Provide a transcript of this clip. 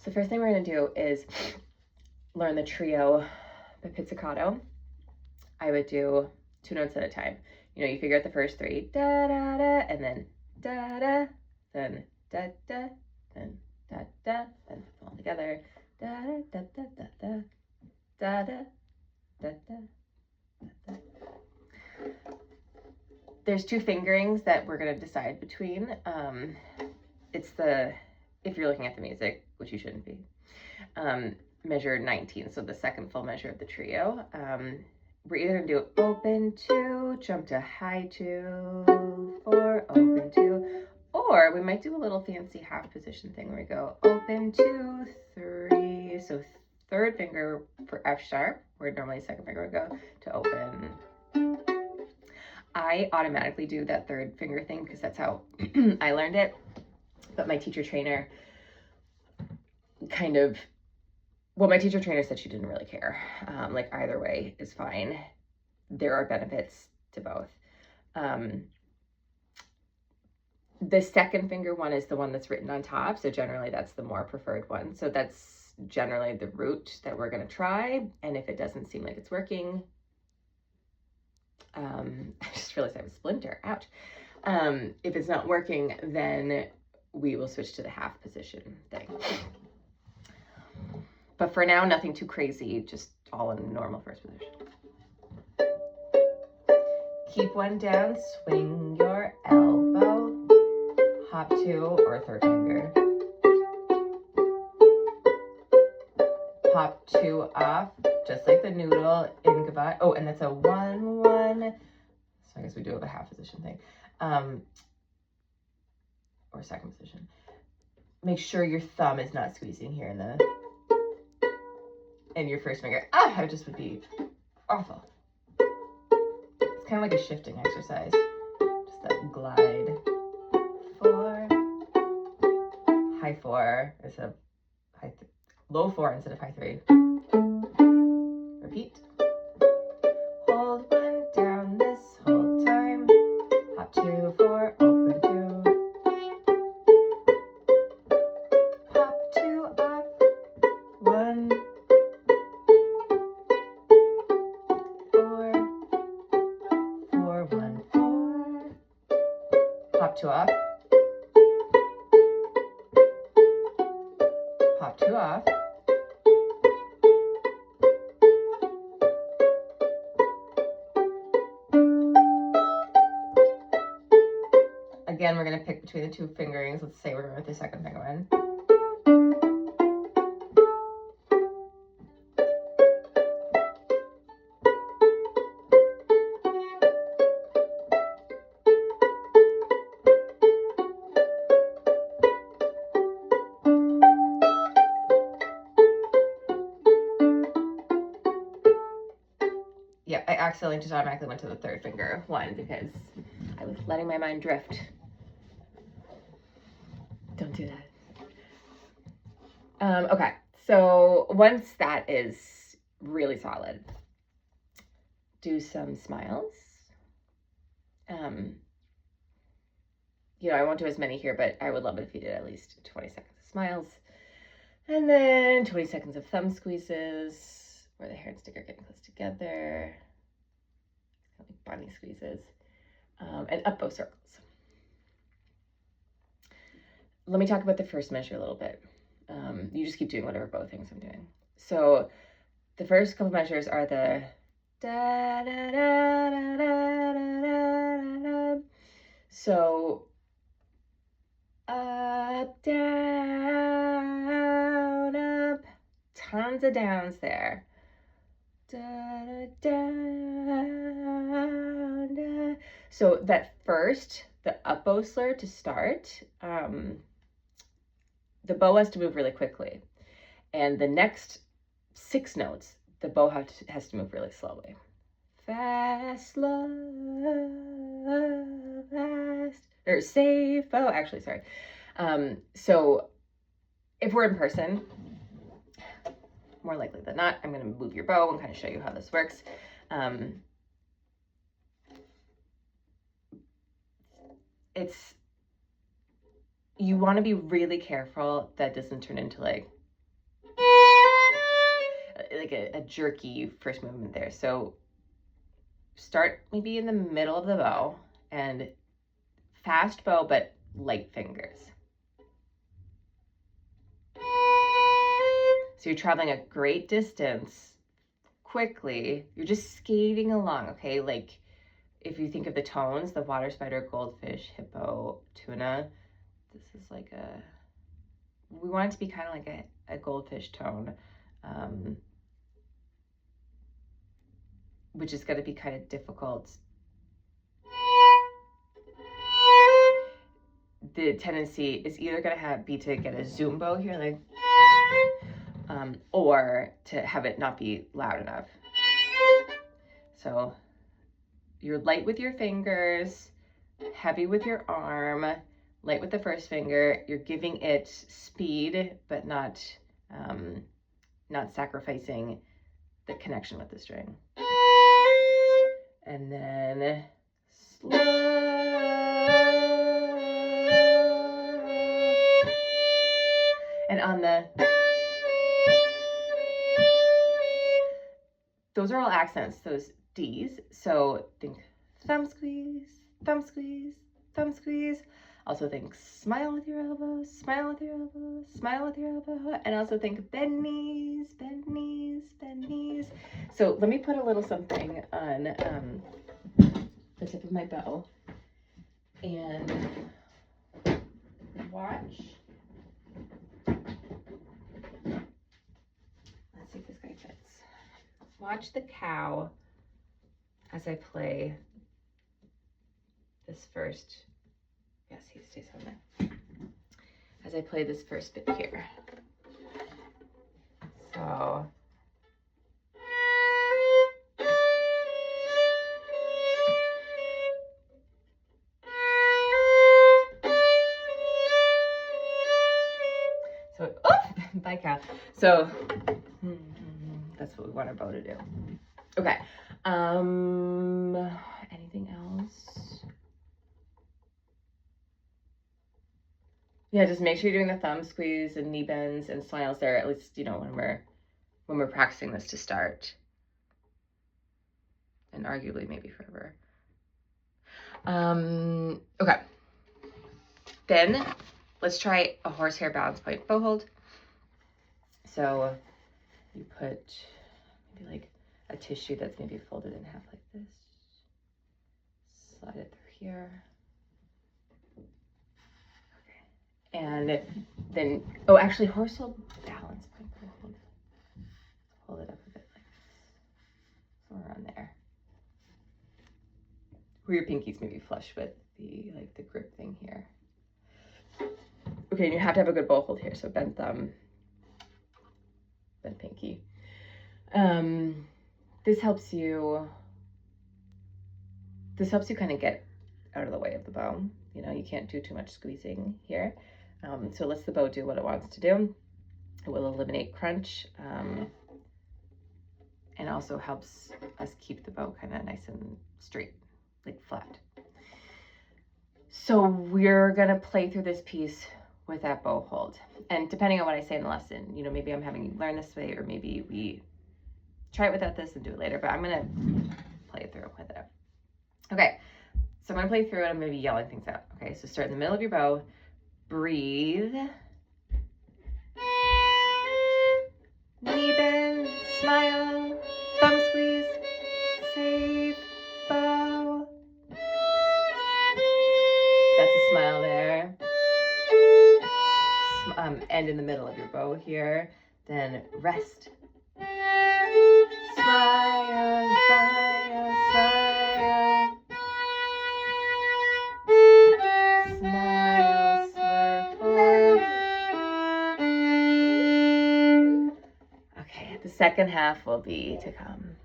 So first thing we're going to do is learn the trio by pizzicato. I would do 2 notes at a time. You know, you figure out the first 3, da da da, and then da da, then da da, then da da, then all together, da da da da da da da da da da. There's 2 fingerings that we're going to decide between. It's if you're looking at the music, which you shouldn't be, measure 19, so the second full measure of the trio. We're either going to do open 2, jump to high 2, 4, open 2, or we might do a little fancy half position thing where we go open 2, 3, so third finger for F sharp, where normally second finger would go to open. I automatically do that third finger thing because that's how I learned it, but my teacher trainer my teacher trainer said she didn't really care. Like either way is fine. There are benefits to both. The second finger one is the one that's written on top. So generally that's the more preferred one. So that's generally the route that we're going to try. And if it doesn't seem like it's working, I just realized I have a splinter. Ouch. If it's not working, then we will switch to the half position thing. But for now, nothing too crazy, just all in normal first position. Keep one down, swing your elbow, hop 2 or third finger. Pop 2 off, just like the noodle in gavotte. Oh, and that's a 1, 1. So I guess we do have a half position thing. Or second position. Make sure your thumb is not squeezing here in your first finger. I just would be awful. It's kind of like a shifting exercise. Just that glide. 4, high 4 instead of low 4 instead of high 3. Repeat. Hold 1 down this whole time. Hop 2, 4, open 2. Pop 2 up. 1. 4, 4, 1, 4. Pop 2 up. Pop 2 off. Again, we're going to pick between the 2 fingerings. Let's say we're going with the second finger one. Yeah, I accidentally just automatically went to the third finger one because I was letting my mind drift. Don't do that. Okay, so once that is really solid, do some smiles. You know, I won't do as many here, but I would love it if you did at least 20 seconds of smiles. And then 20 seconds of thumb squeezes, where the hair and stick are getting close together. Like bunny squeezes. And up bow circles. Let me talk about the first measure a little bit. You just keep doing whatever bow things I'm doing. So the first couple measures are the da da da da da da da. So up, down, up. Tons of downs there. Da, da, down, da. So that first, the up bow slur to start, the bow has to move really quickly. And the next 6 notes, the bow has to move really slowly. Fast, slow, fast, or safe, oh, actually, sorry. So if we're in person, more likely than not, I'm going to move your bow and kind of show you how this works. You want to be really careful that doesn't turn into like like a jerky first movement there. So start maybe in the middle of the bow and fast bow, but light fingers. So you're traveling a great distance quickly. You're just skating along, okay? Like if you think of the tones, the water spider, goldfish, hippo, tuna, this is like we want it to be kind of like a goldfish tone, which is going to be kind of difficult. The tendency is either going to be to get a zoom bow here, like, or to have it not be loud enough. So you're light with your fingers, heavy with your arm, light with the first finger. You're giving it speed, but not sacrificing the connection with the string. And then slow. And on those are all accents, those D's. So think thumb squeeze, thumb squeeze, thumb squeeze. Also think smile with your elbow, smile with your elbow, smile with your elbow. And also think bend knees, bend knees, bend knees. So let me put a little something on the tip of my bow and watch. Let's see if this guy fits. Watch the cow as I play this first. Yes, he stays on there. As I play this first bit here. So. Bye, cow. So that's what we want our bow to do. Okay. Anything else? Yeah, just make sure you're doing the thumb squeeze and knee bends and smiles there, at least, you know, when we're practicing this to start. And arguably maybe forever. Okay. Then let's try a horsehair balance point bow hold. So you put maybe like a tissue that's maybe folded in half like this. Slide it through here. Okay. And then, oh, actually horse hold balance point bow hold. Hold it up a bit like this. Somewhere around there. Where your pinkies maybe flush with the grip thing here. Okay, and you have to have a good bow hold here. So bend thumb, bend pinky. This helps you kind of get out of the way of the bow. You know, you can't do too much squeezing here. So it lets the bow do what it wants to do. It will eliminate crunch, and also helps us keep the bow kind of nice and straight, like flat. So we're gonna play through this piece with that bow hold. And depending on what I say in the lesson, you know, maybe I'm having you learn this way, or maybe we try it without this and do it later, but I'm gonna play through with it. Okay, so I'm gonna play through it. I'm gonna be yelling things out. Okay, so start in the middle of your bow, breathe, knee bend, smile, thumb squeeze, save, bow. That's a smile there. End in the middle of your bow here. Then rest. Smile, smile, smile. Smile, swerve forward. Okay, the second half will be to come.